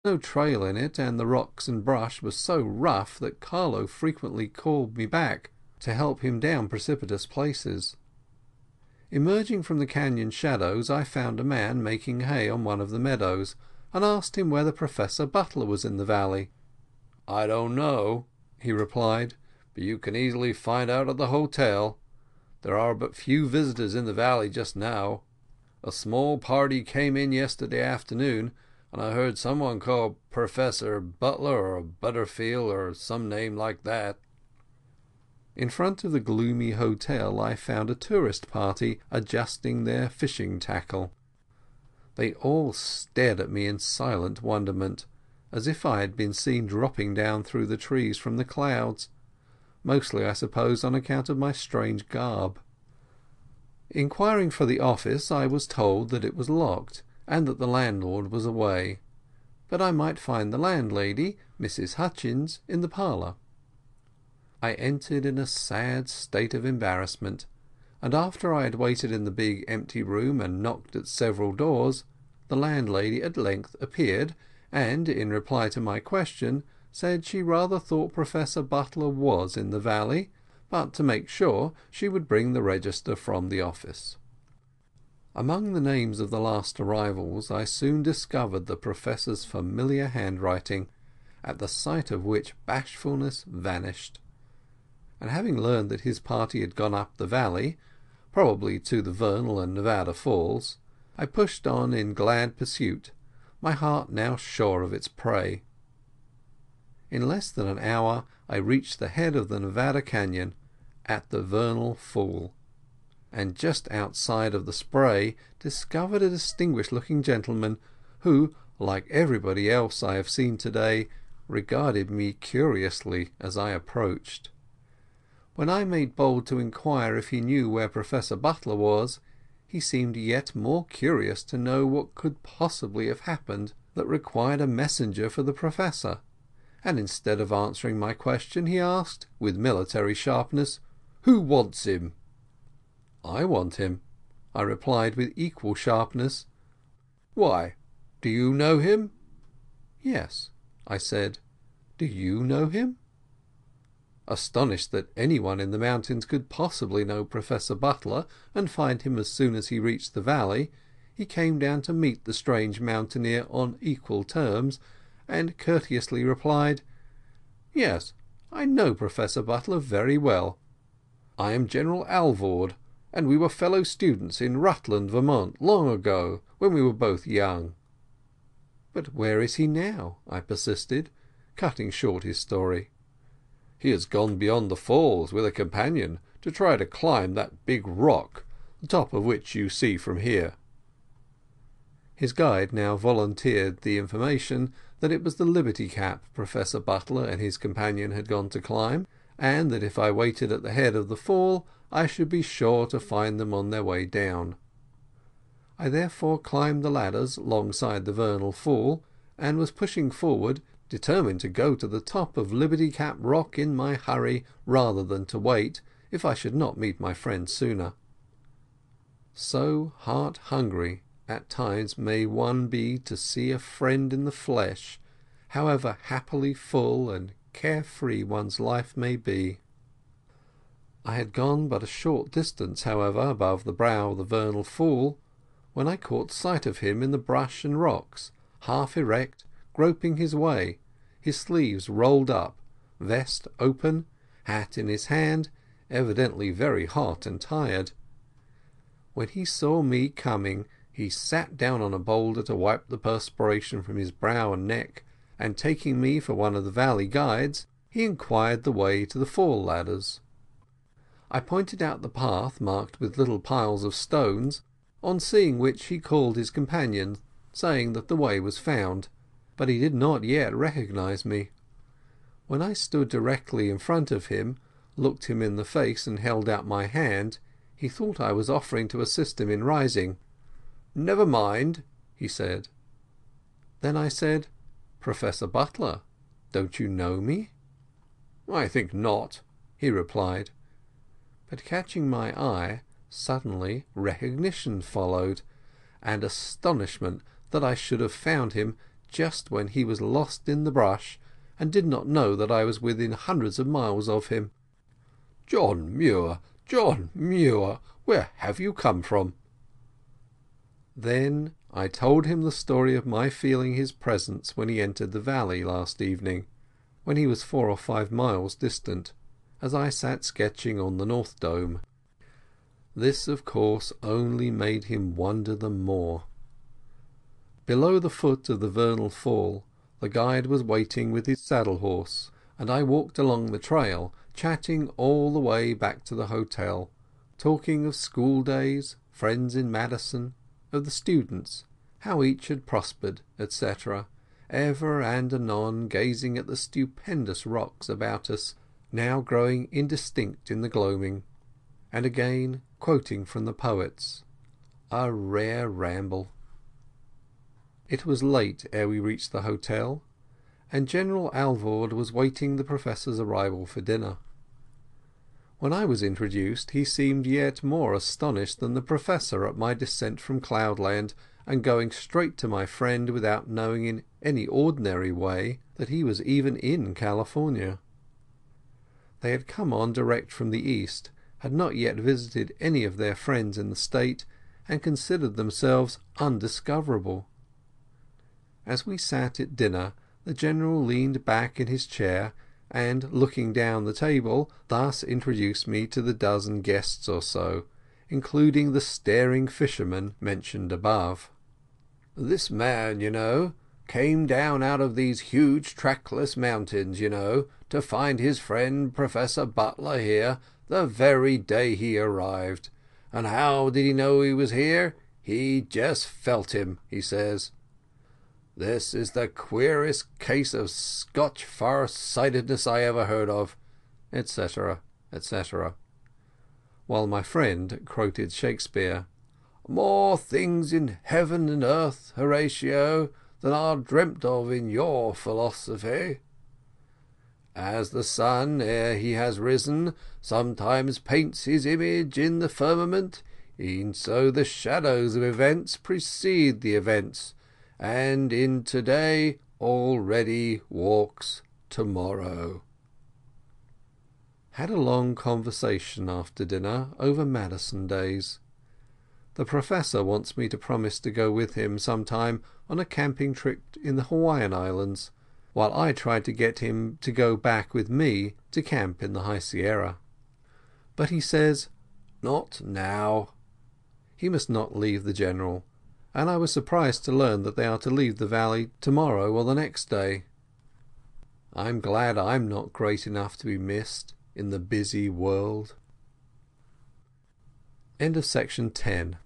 no trail in it, and the rocks and brush were so rough that Carlo frequently called me back to help him down precipitous places. Emerging from the cañon shadows, I found a man making hay on one of the meadows, and asked him whether Professor Butler was in the valley. "I don't know," he replied, "but you can easily find out at the hotel. There are but few visitors in the valley just now. A small party came in yesterday afternoon, and I heard someone called Professor Butler or Butterfield or some name like that." In front of the gloomy hotel I found a tourist party adjusting their fishing tackle. They all stared at me in silent wonderment, as if I had been seen dropping down through the trees from the clouds, mostly I suppose on account of my strange garb. Inquiring for the office, I was told that it was locked, and that the landlord was away, but I might find the landlady, Mrs Hutchins, in the parlour. I entered in a sad state of embarrassment, and after I had waited in the big empty room and knocked at several doors, the landlady at length appeared, and, in reply to my question, said she rather thought Professor Butler was in the valley, but to make sure she would bring the register from the office. Among the names of the last arrivals I soon discovered the Professor's familiar handwriting, at the sight of which bashfulness vanished; and having learned that his party had gone up the valley, probably to the Vernal and Nevada Falls, I pushed on in glad pursuit, my heart now sure of its prey. In less than an hour I reached the head of the Nevada Cañon, at the Vernal Fall, and just outside of the spray discovered a distinguished looking gentleman, who, like everybody else I have seen to day, regarded me curiously as I approached. When I made bold to inquire if he knew where Professor Butler was, he seemed yet more curious to know what could possibly have happened that required a messenger for the Professor, and instead of answering my question, he asked, with military sharpness, "Who wants him?" "I want him," I replied with equal sharpness. "Why, do you know him?" "Yes," I said. "Do you know him?" Astonished that anyone in the mountains could possibly know Professor Butler and find him as soon as he reached the valley, he came down to meet the strange mountaineer on equal terms, and courteously replied, "Yes, I know Professor Butler very well. I am General Alvord, and we were fellow students in Rutland, Vermont, long ago, when we were both young." "But where is he now?" I persisted, cutting short his story. "He has gone beyond the falls with a companion to try to climb that big rock, the top of which you see from here." His guide now volunteered the information that it was the Liberty Cap Professor Butler and his companion had gone to climb, and that if I waited at the head of the fall I should be sure to find them on their way down. I therefore climbed the ladders alongside the Vernal Fall, and was pushing forward, determined to go to the top of Liberty Cap Rock in my hurry rather than to wait, if I should not meet my friend sooner. So heart hungry at times may one be to see a friend in the flesh, however happily full and care-free one's life may be. I had gone but a short distance, however, above the brow of the Vernal Fall, when I caught sight of him in the brush and rocks, half erect, groping his way, his sleeves rolled up, vest open, hat in his hand, evidently very hot and tired. When he saw me coming, he sat down on a boulder to wipe the perspiration from his brow and neck, and taking me for one of the valley guides, he inquired the way to the fall ladders. I pointed out the path marked with little piles of stones, on seeing which he called his companion, saying that the way was found, but he did not yet recognize me. When I stood directly in front of him, looked him in the face, and held out my hand, he thought I was offering to assist him in rising. "Never mind," he said. Then I said, "Professor Butler, don't you know me?" "I think not," he replied. But catching my eye, suddenly recognition followed, and astonishment that I should have found him just when he was lost in the brush, and did not know that I was within hundreds of miles of him. "John Muir, John Muir, where have you come from?" Then I told him the story of my feeling his presence when he entered the valley last evening, when he was 4 or 5 miles distant, as I sat sketching on the North Dome. This, of course, only made him wonder the more. Below the foot of the vernal fall the guide was waiting with his saddle horse, and I walked along the trail, chatting all the way back to the hotel, talking of school days, friends in Madison, of the students, how each had prospered, etc., ever and anon gazing at the stupendous rocks about us, now growing indistinct in the gloaming, and again quoting from the poets. A rare ramble. It was late ere we reached the hotel, and General Alvord was waiting the Professor's arrival for dinner. When I was introduced he seemed yet more astonished than the Professor at my descent from Cloudland and going straight to my friend without knowing in any ordinary way that he was even in California. They had come on direct from the east, had not yet visited any of their friends in the state, and considered themselves undiscoverable. As we sat at dinner the General leaned back in his chair and, looking down the table, thus introduced me to the dozen guests or so, including the staring fisherman mentioned above. "This man, you know, came down out of these huge trackless mountains, you know, to find his friend Professor Butler here the very day he arrived. And how did he know he was here? He just felt him, he says. This is the queerest case of Scotch far-sightedness I ever heard of," etc., etc., while my friend quoted Shakespeare. "More things in heaven and earth, Horatio, than are dreamt of in your philosophy. As the sun, ere he has risen, sometimes paints his image in the firmament, e'en so the shadows of events precede the events, and in to-day already walks to-morrow." Had a long conversation after dinner over Madison days. The Professor wants me to promise to go with him some time on a camping trip in the Hawaiian Islands, while I tried to get him to go back with me to camp in the High Sierra. But he says, "Not now." He must not leave the General, and I was surprised to learn that they are to leave the valley tomorrow or the next day. I'm glad I'm not great enough to be missed in the busy world. End of section 10.